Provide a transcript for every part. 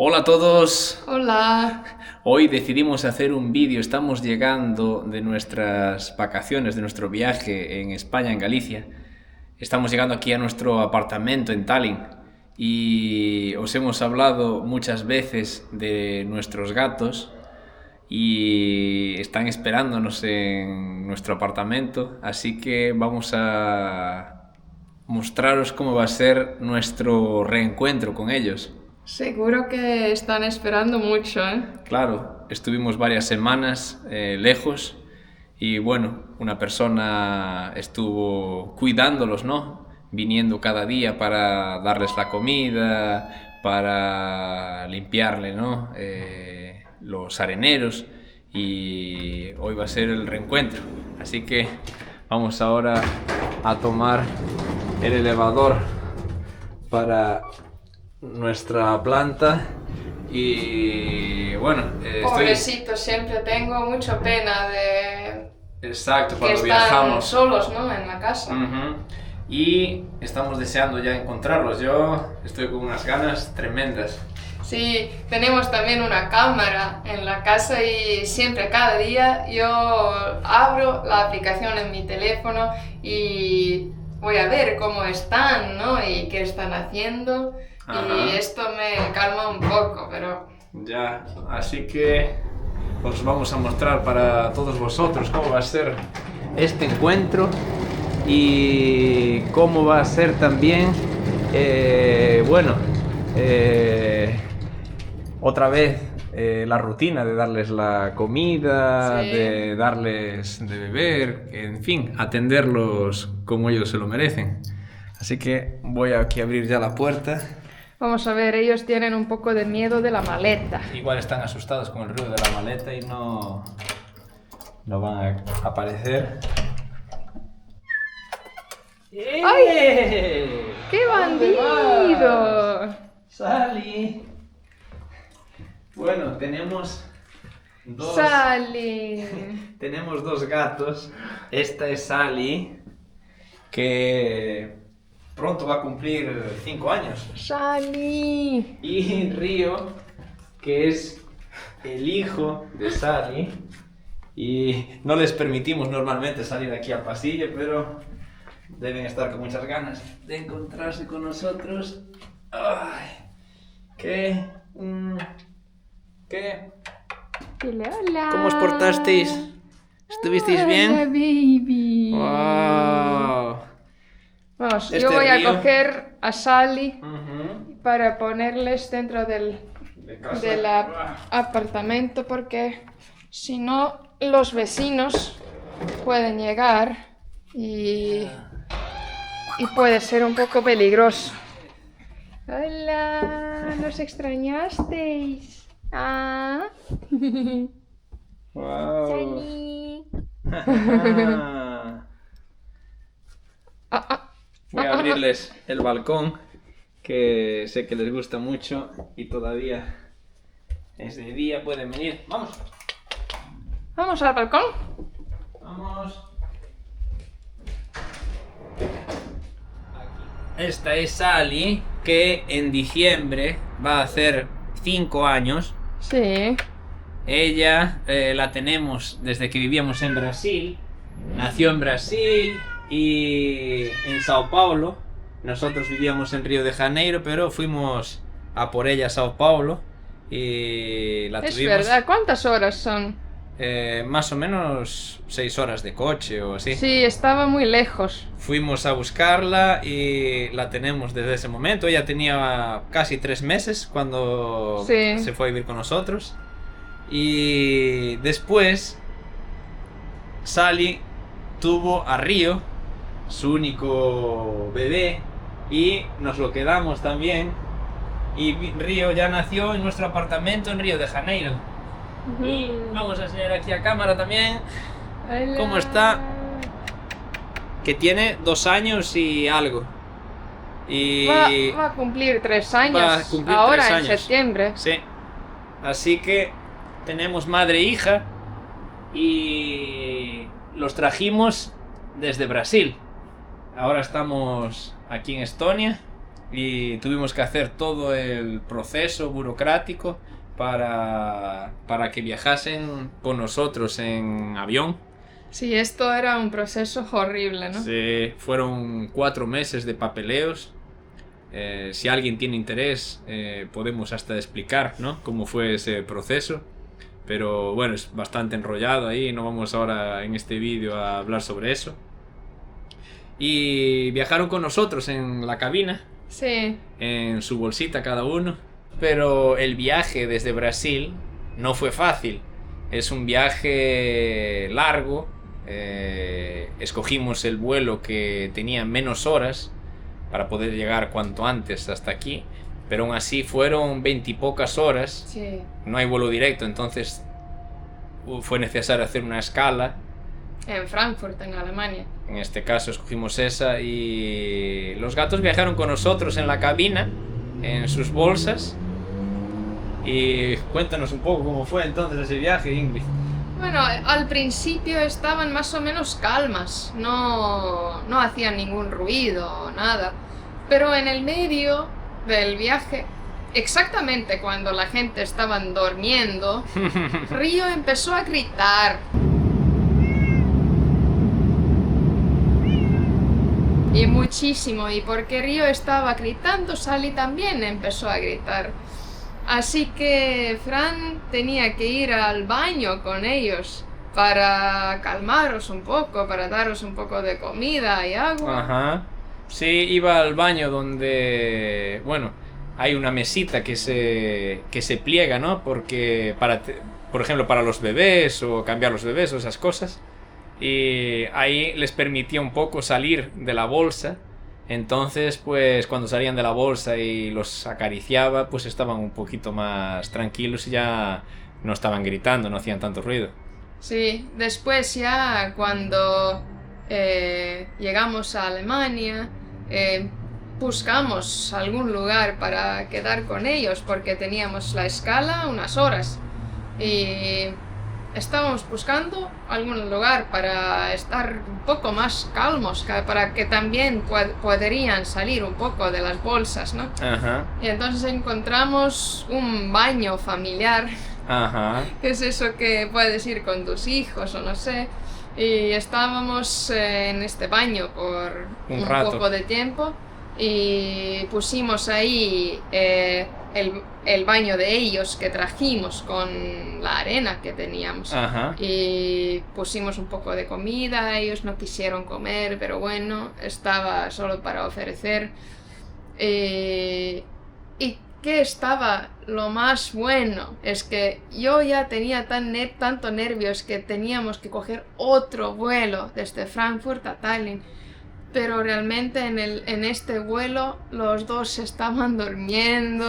Hola a todos, Hola. hoy decidimos hacer un vídeo, estamos llegando de nuestras vacaciones, de nuestro viaje en España, en Galicia. Estamos llegando aquí a nuestro apartamento en Tallinn y os hemos hablado muchas veces de nuestros gatos y están esperándonos en nuestro apartamento, así que vamos a mostraros cómo va a ser nuestro reencuentro con ellos. Seguro que están esperando mucho, ¿eh? Claro, estuvimos varias semanas lejos y bueno, una persona estuvo cuidándolos, ¿no? Viniendo cada día para darles la comida, para limpiarle, ¿no? Los areneros, y hoy va a ser el reencuentro. Así que vamos ahora a tomar el elevador para nuestra planta y bueno, Pobrecito, siempre tengo mucha pena de Exacto, que cuando están viajamos. solos, ¿no? En la casa. Y estamos deseando ya encontrarlos. Yo estoy con unas ganas tremendas. Sí, tenemos también una cámara en la casa y siempre, cada día, yo abro la aplicación en mi teléfono y voy a ver cómo están, ¿no? Y qué están haciendo. Ajá. Y esto me calma un poco, pero... Ya, así que os vamos a mostrar para todos vosotros cómo va a ser este encuentro y cómo va a ser también, otra vez la rutina de darles la comida, Sí. de darles de beber, en fin, atenderlos como ellos se lo merecen. Así que voy aquí a abrir ya la puerta. Vamos a ver, ellos tienen un poco de miedo de la maleta. Igual están asustados con el ruido de la maleta y no van a aparecer. ¡Ay! ¡Qué bandido! ¡Sally! Bueno, tenemos Sally. tenemos dos gatos. Esta es Sally, que pronto va a cumplir 5 años. Sally. Y Río, que es el hijo de Sally. Y no les permitimos normalmente salir aquí al pasillo, pero deben estar con muchas ganas de encontrarse con nosotros. Ay, ¿qué? Dile hola. ¿Cómo os portasteis? ¿Estuvisteis bien? Hola, baby. ¡Wow! Vamos, Este yo voy a Río. coger a Sally Ujú. para ponerles dentro del De casa. apartamento porque si no los vecinos pueden llegar y puede ser un poco peligroso. Hola, ¿nos extrañasteis? Ah. ¡Wow! Sally. Voy a abrirles el balcón, que sé que les gusta mucho y todavía es de día, pueden venir. ¡Vamos! Vamos al balcón. ¡Vamos! Esta es Sally, que en diciembre va a hacer 5 años. Sí. Ella la tenemos desde que vivíamos en Brasil. Nació en Brasil y en Sao Paulo. Nosotros vivíamos en Río de Janeiro, pero fuimos a por ella a Sao Paulo y la Es tuvimos verdad, ¿cuántas horas son? más o menos 6 horas de coche o así. Sí, estaba muy lejos. Fuimos a buscarla y la tenemos desde ese momento. Ella tenía casi 3 meses cuando Sí. se fue a vivir con nosotros. Y después Sally tuvo a Río, su único bebé, y nos lo quedamos también. Y Río ya nació en nuestro apartamento en Río de Janeiro. Y vamos a enseñar aquí a cámara también Hola. cómo está, que tiene 2 años y algo. Y Va a cumplir 3 años. Va a cumplir ahora 3 en años. septiembre. sí, así que tenemos madre e hija y los trajimos desde Brasil. Ahora estamos aquí en Estonia y tuvimos que hacer todo el proceso burocrático para que viajasen con nosotros en avión. Sí, esto era un proceso horrible, ¿no? Sí, fueron 4 meses de papeleos. Si alguien tiene interés, podemos hasta explicar, ¿no?, cómo fue ese proceso. Pero bueno, es bastante enrollado ahí, no vamos ahora en este vídeo a hablar sobre eso. Y viajaron con nosotros en la cabina, Sí, en su bolsita cada uno. Pero el viaje desde Brasil no fue fácil. Es un viaje largo. Escogimos el vuelo que tenía menos horas para poder llegar cuanto antes hasta aquí. Pero aún así fueron 20 y pocas horas. sí. No hay vuelo directo, entonces fue necesario hacer una escala. En Frankfurt, en Alemania. En este caso escogimos esa y los gatos viajaron con nosotros en la cabina, en sus bolsas. Y cuéntanos un poco cómo fue entonces ese viaje, Ingrid. Bueno, al principio estaban más o menos calmas, no hacían ningún ruido, nada. Pero en el medio del viaje, exactamente cuando la gente estaba durmiendo, Río empezó a gritar. Y muchísimo, y porque Río estaba gritando, Sally también empezó a gritar. Así que Fran tenía que ir al baño con ellos para calmaros un poco, para daros un poco de comida y agua. Ajá. Sí, iba al baño donde, bueno, hay una mesita que se pliega, ¿no? Porque por ejemplo, para los bebés o cambiar los bebés o esas cosas. Y ahí les permitía un poco salir de la bolsa. Entonces, pues cuando salían de la bolsa y los acariciaba, pues estaban un poquito más tranquilos y ya no estaban gritando, no hacían tanto ruido. Sí, después ya cuando llegamos a Alemania, buscamos algún lugar para quedar con ellos porque teníamos la escala unas horas y estábamos buscando algún lugar para estar un poco más calmos, para que también podrían salir un poco de las bolsas, ¿no? Ajá, Y entonces encontramos un baño familiar, ajá. que es eso que puedes ir con tus hijos o no sé. Y estábamos en este baño por Un un rato. poco de tiempo y pusimos ahí el baño de ellos que trajimos con la arena que teníamos. Ajá. Y pusimos un poco de comida, ellos no quisieron comer, pero bueno, estaba solo para ofrecer. Y que estaba lo más bueno es que yo ya tenía tanto nervios que teníamos que coger otro vuelo desde Frankfurt a Tallinn. Pero realmente en este vuelo los dos estaban durmiendo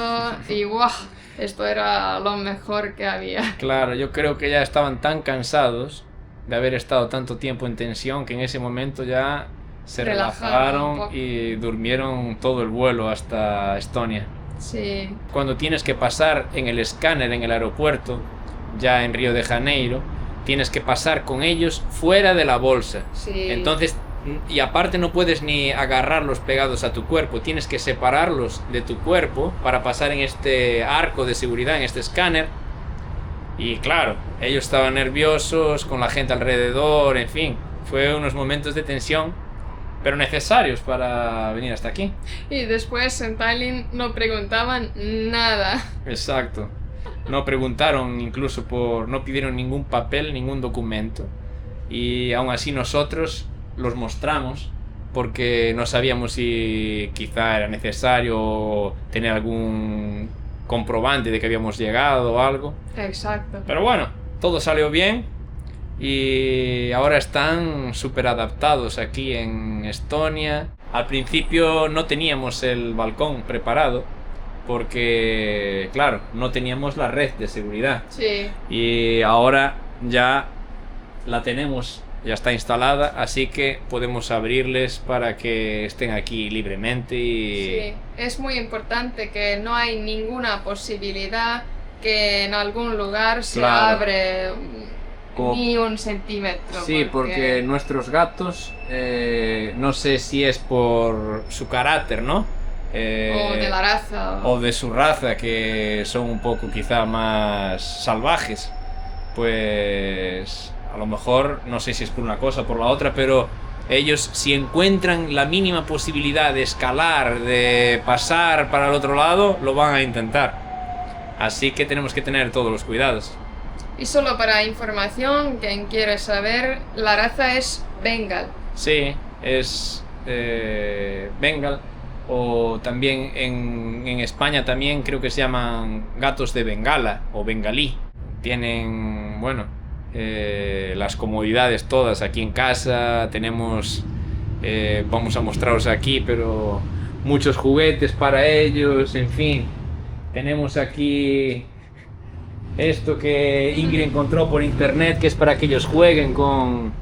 y ¡guau! Esto era lo mejor que había. Claro, yo creo que ya estaban tan cansados de haber estado tanto tiempo en tensión que en ese momento ya se Relajaron un relajaron poco. y durmieron todo el vuelo hasta Estonia. Sí, Cuando tienes que pasar en el escáner en el aeropuerto, ya en Río de Janeiro, tienes que pasar con ellos fuera de la bolsa. sí. Entonces, y aparte no puedes ni agarrarlos pegados a tu cuerpo, tienes que separarlos de tu cuerpo para pasar en este arco de seguridad, en este escáner. Y claro, ellos estaban nerviosos, con la gente alrededor, en fin, fue unos momentos de tensión, pero necesarios para venir hasta aquí. Y después en Tallinn no preguntaban nada. Exacto. No preguntaron incluso no pidieron ningún papel, ningún documento. Y aún así nosotros los mostramos porque no sabíamos si quizá era necesario tener algún comprobante de que habíamos llegado o algo. Exacto. Pero bueno, todo salió bien y ahora están súper adaptados aquí en Estonia. Al principio no teníamos el balcón preparado porque, claro, no teníamos la red de seguridad. Sí. Y ahora ya la tenemos, ya está instalada, así que podemos abrirles para que estén aquí libremente y... Sí, es muy importante que no hay ninguna posibilidad que en algún lugar se Claro. abre Como- ni un centímetro. Sí, porque nuestros gatos, no sé si es por su carácter, ¿no? O de la raza. O de su raza, que son un poco quizá más salvajes, pues a lo mejor, no sé si es por una cosa o por la otra, pero ellos, si encuentran la mínima posibilidad de escalar, de pasar para el otro lado, lo van a intentar. Así que tenemos que tener todos los cuidados. Y solo para información, quien quiere saber, la raza es Bengal. Sí, es Bengal. O también en España también creo que se llaman gatos de Bengala o bengalí. Tienen, bueno, las comodidades todas aquí en casa. Tenemos, vamos a mostraros aquí, pero muchos juguetes para ellos, en fin. Tenemos aquí esto que Ingrid encontró por internet, que es para que ellos jueguen con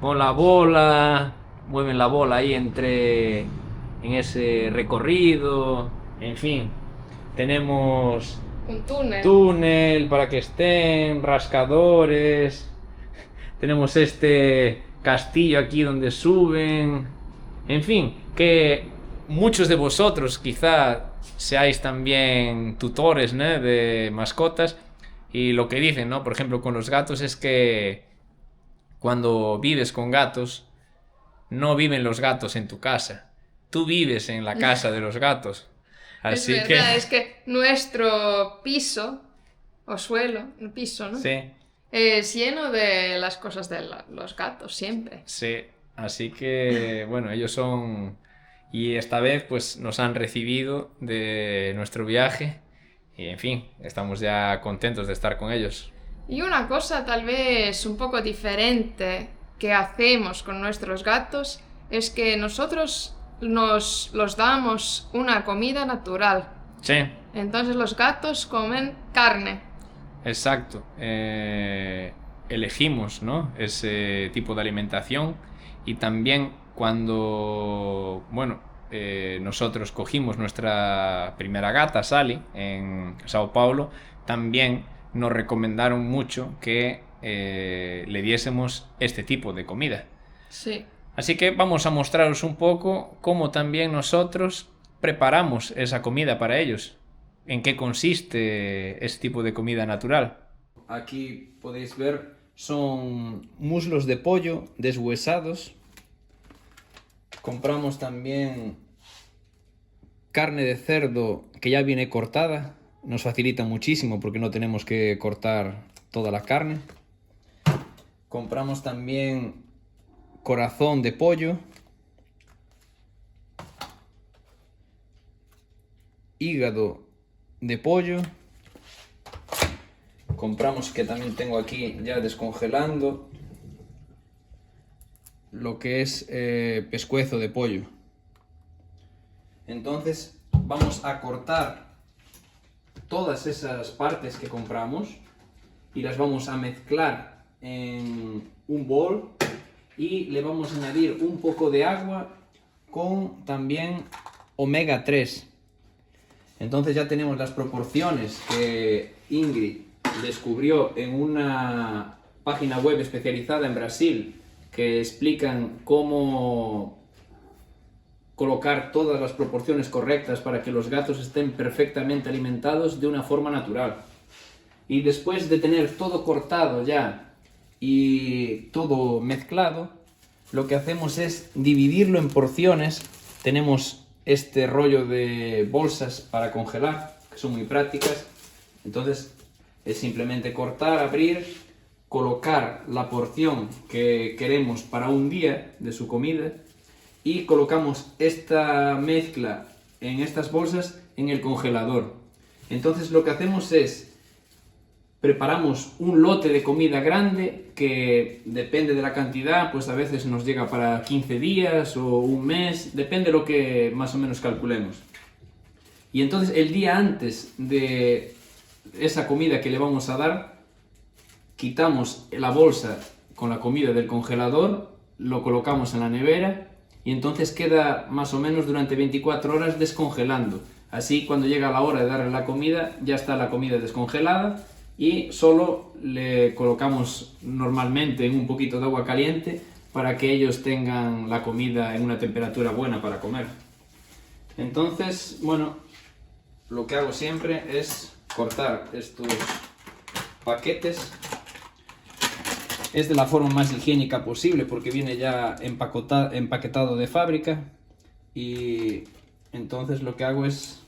la bola. Mueven la bola ahí en ese recorrido, en fin. Tenemos un túnel para que estén, rascadores. Tenemos este castillo aquí donde suben. En fin, que muchos de vosotros quizá seáis también tutores, ¿no?, de mascotas, y lo que dicen, ¿no?, por ejemplo, con los gatos es que cuando vives con gatos, no viven los gatos en tu casa. Tú vives en la casa de los gatos. Así es verdad, es que nuestro piso, o suelo, el piso, ¿no? Sí. Es lleno de las cosas de los gatos, siempre. Sí, así que, bueno, ellos son... Y esta vez, pues, nos han recibido de nuestro viaje. Y, en fin, estamos ya contentos de estar con ellos. Y una cosa tal vez un poco diferente que hacemos con nuestros gatos es que nosotros los damos una comida natural. Sí. Entonces los gatos comen carne. Exacto. Elegimos, ¿no?, ese tipo de alimentación, y también cuando, bueno, nosotros cogimos nuestra primera gata, Sally, en Sao Paulo, también nos recomendaron mucho que le diésemos este tipo de comida. Sí. Así que vamos a mostraros un poco cómo también nosotros preparamos esa comida para ellos. ¿En qué consiste este tipo de comida natural? Aquí podéis ver, son muslos de pollo deshuesados. Compramos también carne de cerdo que ya viene cortada. Nos facilita muchísimo porque no tenemos que cortar toda la carne. Compramos también corazón de pollo, hígado de pollo. Compramos, que también tengo aquí ya descongelando, lo que es pescuezo de pollo. Entonces vamos a cortar todas esas partes que compramos y las vamos a mezclar en un bol, y le vamos a añadir un poco de agua con también omega 3. Entonces ya tenemos las proporciones que Ingrid descubrió en una página web especializada en Brasil, que explican cómo colocar todas las proporciones correctas para que los gatos estén perfectamente alimentados de una forma natural. Y después de tener todo cortado ya y todo mezclado, lo que hacemos es dividirlo en porciones. Tenemos este rollo de bolsas para congelar, que son muy prácticas. Entonces es simplemente cortar, abrir, colocar la porción que queremos para un día de su comida, y colocamos esta mezcla en estas bolsas en el congelador. Entonces lo que hacemos es preparamos un lote de comida grande que depende de la cantidad, pues a veces nos llega para 15 días o un mes, depende de lo que más o menos calculemos. Y entonces el día antes de esa comida que le vamos a dar, quitamos la bolsa con la comida del congelador, lo colocamos en la nevera y entonces queda más o menos durante 24 horas descongelando. Así cuando llega la hora de darle la comida, ya está la comida descongelada, y solo le colocamos normalmente en un poquito de agua caliente para que ellos tengan la comida en una temperatura buena para comer. Entonces, bueno, lo que hago siempre es cortar estos paquetes. Es de la forma más higiénica posible porque viene ya empaquetado de fábrica. Y entonces lo que hago es,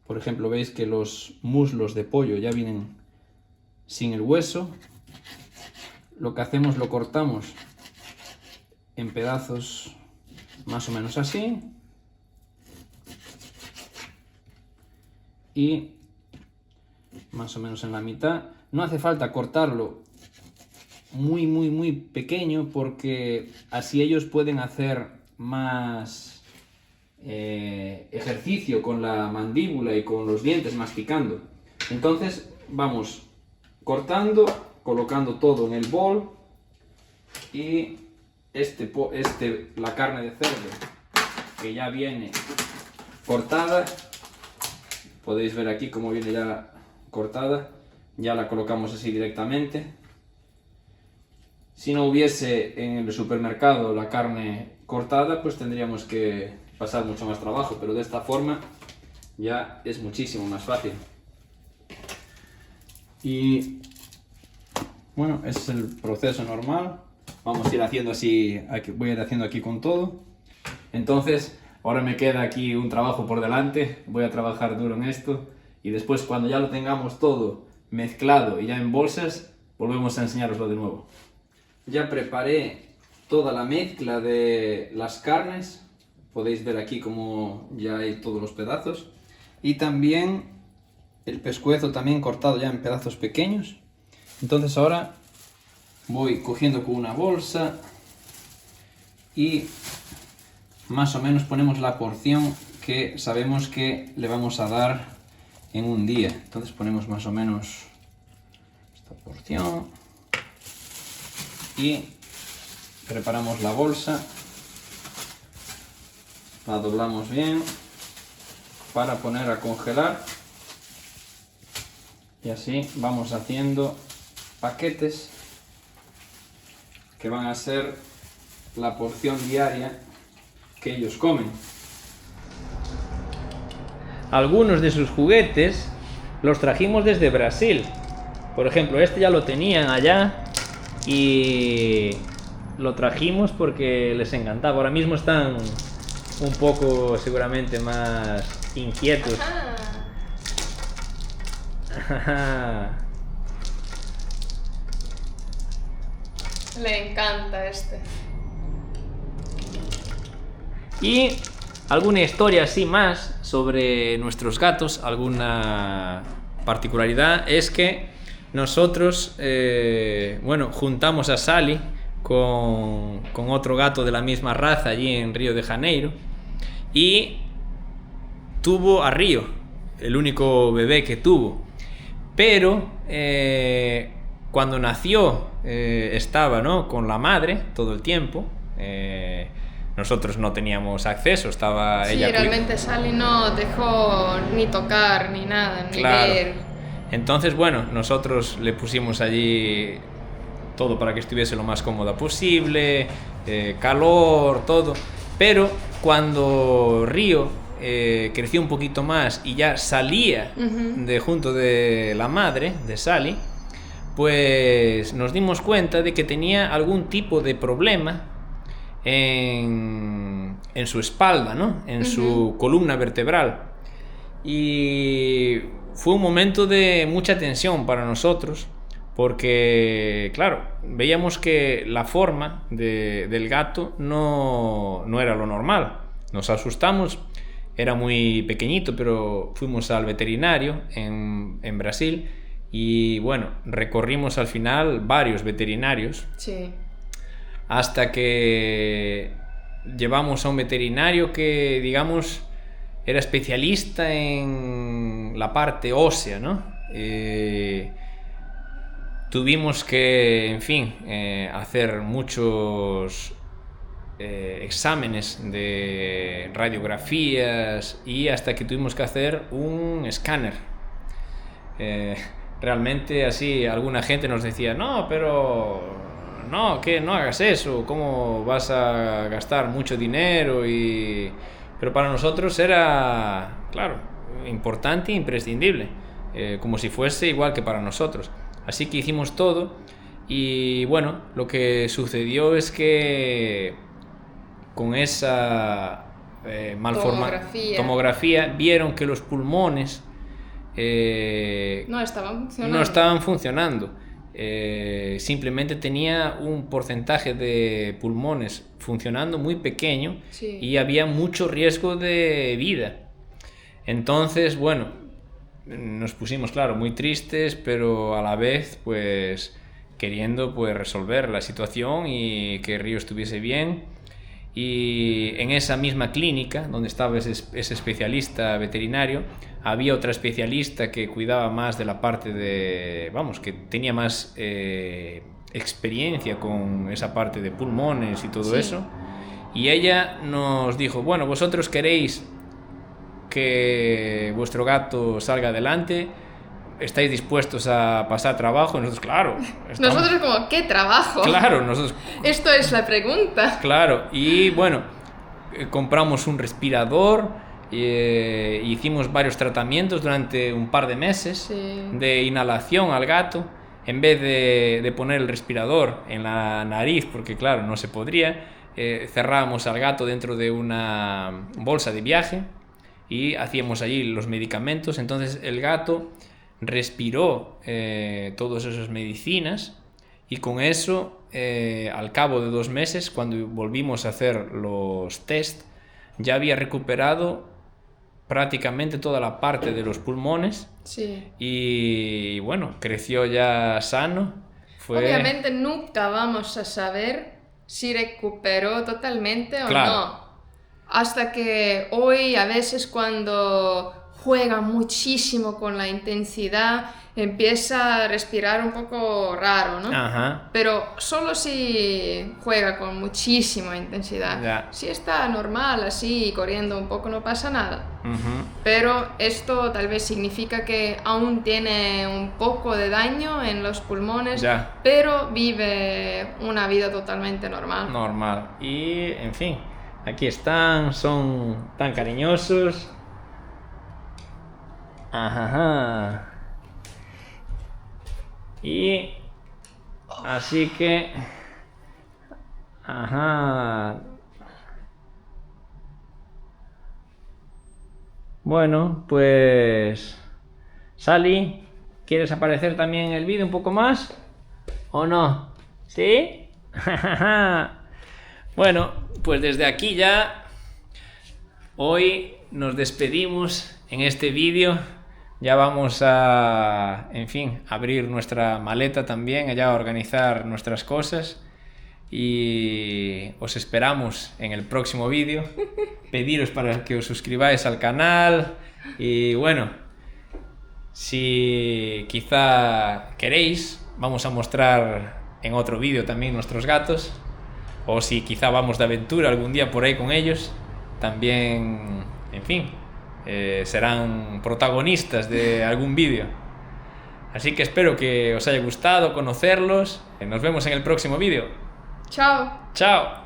por ejemplo, veis que los muslos de pollo ya vienen sin el hueso. Lo que hacemos, lo cortamos en pedazos más o menos así. Y más o menos en la mitad. No hace falta cortarlo muy pequeño porque así ellos pueden hacer más ejercicio con la mandíbula y con los dientes masticando. Entonces vamos cortando, colocando todo en el bol y la carne de cerdo que ya viene cortada, podéis ver aquí cómo viene ya cortada, ya la colocamos así directamente. Si no hubiese en el supermercado la carne cortada, pues tendríamos que pasar mucho más trabajo, pero de esta forma ya es muchísimo más fácil. Y bueno, ese es el proceso normal. Vamos a ir haciendo así, voy a ir haciendo aquí con todo. Entonces, ahora me queda aquí un trabajo por delante, voy a trabajar duro en esto y después cuando ya lo tengamos todo mezclado y ya en bolsas, volvemos a enseñaroslo de nuevo. Ya preparé toda la mezcla de las carnes, podéis ver aquí como ya hay todos los pedazos y también el pescuezo también cortado ya en pedazos pequeños. Entonces ahora voy cogiendo con una bolsa y más o menos ponemos la porción que sabemos que le vamos a dar en un día. Entonces ponemos más o menos esta porción y preparamos la bolsa, la doblamos bien para poner a congelar y así vamos haciendo paquetes que van a ser la porción diaria que ellos comen. Algunos de sus juguetes los trajimos desde Brasil. Por ejemplo, este ya lo tenían allá y lo trajimos porque les encantaba. Ahora mismo están un poco seguramente más inquietos. Le encanta este. Y alguna historia así más sobre nuestros gatos, alguna particularidad es que nosotros, bueno, juntamos a Sally con otro gato de la misma raza allí en Río de Janeiro y tuvo a Río, el único bebé que tuvo, pero cuando nació estaba, ¿no?, con la madre todo el tiempo. Nosotros no teníamos acceso, estaba sí, ella. Realmente Sally no dejó ni tocar ni nada, ni Claro. ver. Entonces, bueno, nosotros le pusimos allí todo para que estuviese lo más cómoda posible, calor, todo. Pero cuando Río creció un poquito más y ya salía de junto de la madre, de Sally, pues nos dimos cuenta de que tenía algún tipo de problema en su espalda, ¿no?, en su columna vertebral. Y fue un momento de mucha tensión para nosotros porque, claro, veíamos que la forma del gato no era lo normal. Nos asustamos, era muy pequeñito, pero fuimos al veterinario en Brasil y, bueno, recorrimos al final varios veterinarios. Sí. Hasta que llevamos a un veterinario que, digamos, era especialista en la parte ósea, ¿no? Tuvimos que, en fin, hacer muchos exámenes de radiografías y hasta que tuvimos que hacer un escáner. Realmente así alguna gente nos decía, no, pero no, que no hagas eso, ¿cómo vas a gastar mucho dinero y pero para nosotros era, claro, importante e imprescindible, como si fuese igual que para nosotros. Así que hicimos todo y bueno, lo que sucedió es que con esa tomografía vieron que los pulmones no no estaban funcionando. Simplemente tenía un porcentaje de pulmones funcionando muy pequeño, sí, y había mucho riesgo de vida. Entonces, bueno, nos pusimos, claro, muy tristes, pero a la vez, pues, queriendo, pues, resolver la situación y que Río estuviese bien. Y en esa misma clínica donde estaba ese especialista veterinario, había otra especialista que cuidaba más de la parte de, vamos, que tenía más experiencia con esa parte de pulmones y todo, sí, eso. Y ella nos dijo, bueno, vosotros queréis que vuestro gato salga adelante, ¿estáis dispuestos a pasar trabajo? Y nosotros, claro. Nosotros como, ¿qué trabajo? Claro, nosotros... Esto es la pregunta. Claro, y bueno, compramos un respirador, hicimos varios tratamientos durante un par de meses, sí, de inhalación al gato. En vez de poner el respirador en la nariz, porque claro, no se podría, cerrábamos al gato dentro de una bolsa de viaje y hacíamos allí los medicamentos. Entonces el gato respiró todas esas medicinas y con eso, al cabo de 2 meses, cuando volvimos a hacer los test, ya había recuperado prácticamente toda la parte de los pulmones, sí, y bueno, creció ya sano. Obviamente nunca vamos a saber si recuperó totalmente o Claro. no. Hasta que hoy, a veces cuando juega muchísimo con la intensidad, empieza a respirar un poco raro, ¿no? Ajá. Pero solo si juega con muchísima intensidad. Ya. Si está normal, así, corriendo un poco, no pasa nada. Uh-huh. Pero esto tal vez significa que aún tiene un poco de daño en los pulmones, Ya. pero vive una vida totalmente normal. Normal. Y, en fin, aquí están, son tan cariñosos. Ajá. Y así que, ajá. Bueno, pues Sally, ¿quieres aparecer también en el vídeo un poco más? ¿O no? ¿Sí? Bueno, pues desde aquí ya hoy nos despedimos en este vídeo. Ya vamos a, en fin, abrir nuestra maleta también, allá a organizar nuestras cosas, y os esperamos en el próximo vídeo. Pediros para que os suscribáis al canal y bueno, si quizá queréis, vamos a mostrar en otro vídeo también nuestros gatos, o si quizá vamos de aventura algún día por ahí con ellos, también, en fin, serán protagonistas de algún vídeo. Así que espero que os haya gustado conocerlos. Nos vemos en el próximo vídeo. Chao. Chao.